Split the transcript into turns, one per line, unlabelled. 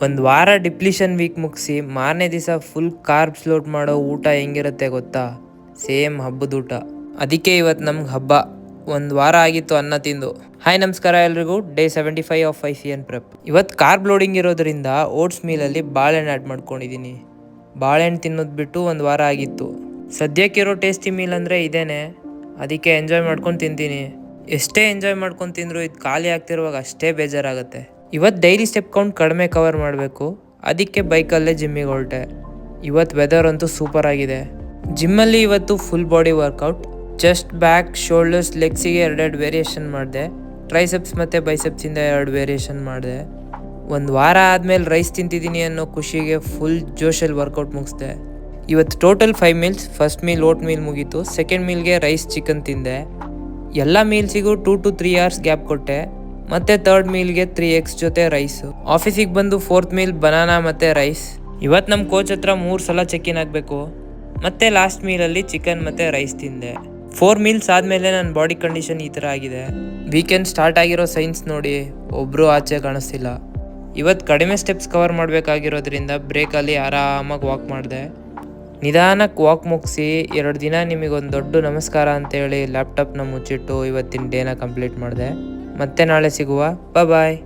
ಒಂದು ವಾರ depletion weak ಮುಗಿಸಿ ಮಾರನೇ ದಿವಸ ಫುಲ್ ಕಾರ್ಬ್ಸ್ ಲೋಡ್ ಮಾಡೋ ಊಟ ಹೆಂಗಿರುತ್ತೆ ಗೊತ್ತಾ? ಸೇಮ್ ಹಬ್ಬದ ಊಟ. ಅದಕ್ಕೆ ಇವತ್ತು ನಮ್ಗೆ ಹಬ್ಬ. ಒಂದು ವಾರ ಆಗಿತ್ತು ಅನ್ನ ತಿಂದು. ಹಾಯ್ ನಮಸ್ಕಾರ ಎಲ್ರಿಗೂ. Day 75 of ICN prep. ಇವತ್ತು ಕಾರ್ಬ್ ಲೋಡಿಂಗ್ ಇರೋದ್ರಿಂದ ಓಟ್ಸ್ ಮೀಲಲ್ಲಿ ಬಾಳೆಹಣ್ಣು ಆ್ಯಡ್ ಮಾಡ್ಕೊಂಡಿದ್ದೀನಿ. ಬಾಳೆಹಣ್ಣು ತಿನ್ನೋದು ಬಿಟ್ಟು ಒಂದು ವಾರ ಆಗಿತ್ತು. ಸದ್ಯಕ್ಕಿರೋ ಟೇಸ್ಟಿ ಮೀಲ್ ಅಂದರೆ ಇದೇನೆ. ಅದಕ್ಕೆ ಎಂಜಾಯ್ ಮಾಡ್ಕೊಂಡು ತಿಂತೀನಿ. ಎಷ್ಟೇ ಎಂಜಾಯ್ ಮಾಡ್ಕೊಂಡು ತಿಂದರೂ ಇದು ಖಾಲಿ ಆಗ್ತಿರುವಾಗ ಅಷ್ಟೇ ಬೇಜಾರಾಗುತ್ತೆ. ಇವತ್ತು ಡೈಲಿ ಸ್ಟೆಪ್ ಕೌಂಟ್ ಕಡಿಮೆ ಕವರ್ ಮಾಡಬೇಕು, ಅದಕ್ಕೆ ಬೈಕಲ್ಲೇ ಜಿಮ್ಮಿಗೆ ಹೊರಟೆ. ಇವತ್ತು ವೆದರ್ ಅಂತೂ ಸೂಪರ್ ಆಗಿದೆ. ಜಿಮ್ಮಲ್ಲಿ ಇವತ್ತು full body workout. Chest, back, shoulders, ಲೆಗ್ಸಿಗೆ 2 ವೇರಿಯೇಷನ್ ಮಾಡಿದೆ. ಟ್ರೈಸೆಪ್ಸ್ ಮತ್ತು ಬೈಸೆಪ್ಸಿಂದ 2 ವೇರಿಯೇಷನ್ ಮಾಡಿದೆ. ಒಂದು ವಾರ ಆದಮೇಲೆ ರೈಸ್ ತಿಂತಿದ್ದೀನಿ ಅನ್ನೋ ಖುಷಿಗೆ ಫುಲ್ ಜೋಶಲ್ಲಿ ವರ್ಕೌಟ್ ಮುಗಿಸ್ದೆ. ಇವತ್ತು total 5 meals. First meal vote meal ಮುಗೀತು. ಸೆಕೆಂಡ್ ಮೀಲ್ಗೆ ರೈಸ್ ಚಿಕನ್ ತಿಂದೆ. ಎಲ್ಲ ಮೀಲ್ಸಿಗೂ 2 to 3 hours ಗ್ಯಾಪ್ ಕೊಟ್ಟೆ. ಮತ್ತು ಥರ್ಡ್ ಮೀಲ್ಗೆ 3 eggs ಜೊತೆ ರೈಸು. ಆಫೀಸಿಗೆ ಬಂದು 4th ಮೀಲ್ ಬನಾನಾ ಮತ್ತು ರೈಸ್. ಇವತ್ತು ನಮ್ಮ ಕೋಚ್ ಹತ್ರ 3 ಸಲ ಚೆಕ್-ಇನ್ ಆಗಬೇಕು. ಮತ್ತು ಲಾಸ್ಟ್ ಮೀಲಲ್ಲಿ ಚಿಕನ್ ಮತ್ತು ರೈಸ್ ತಿಂದೆ. 4 ಮೀಲ್ಸ್ ಆದಮೇಲೆ ನನ್ನ ಬಾಡಿ ಕಂಡೀಷನ್ ಈ ಥರ ಆಗಿದೆ. ವೀಕೆಂಡ್ ಸ್ಟಾರ್ಟ್ ಆಗಿರೋ ಸೈನ್ಸ್ ನೋಡಿ ಒಬ್ಬರು ಆಚೆ ಕಾಣಿಸ್ತಿಲ್ಲ. ಇವತ್ತು ಕಡಿಮೆ ಸ್ಟೆಪ್ಸ್ ಕವರ್ ಮಾಡಬೇಕಾಗಿರೋದ್ರಿಂದ ಬ್ರೇಕಲ್ಲಿ ಆರಾಮಾಗಿ ವಾಕ್ ಮಾಡಿದೆ. ನಿಧಾನಕ್ಕೆ ವಾಕ್ ಮುಗಿಸಿ 2 ದಿನ ನಿಮಗೊಂದು ದೊಡ್ಡ ನಮಸ್ಕಾರ ಅಂತೇಳಿ ಲ್ಯಾಪ್ಟಾಪ್ನ ಮುಚ್ಚಿಟ್ಟು ಇವತ್ತಿನ ಡೇನ ಕಂಪ್ಲೀಟ್ ಮಾಡಿದೆ. ಮತ್ತೆ ನಾಳೆ ಸಿಗುವ. ಬಾಯ್.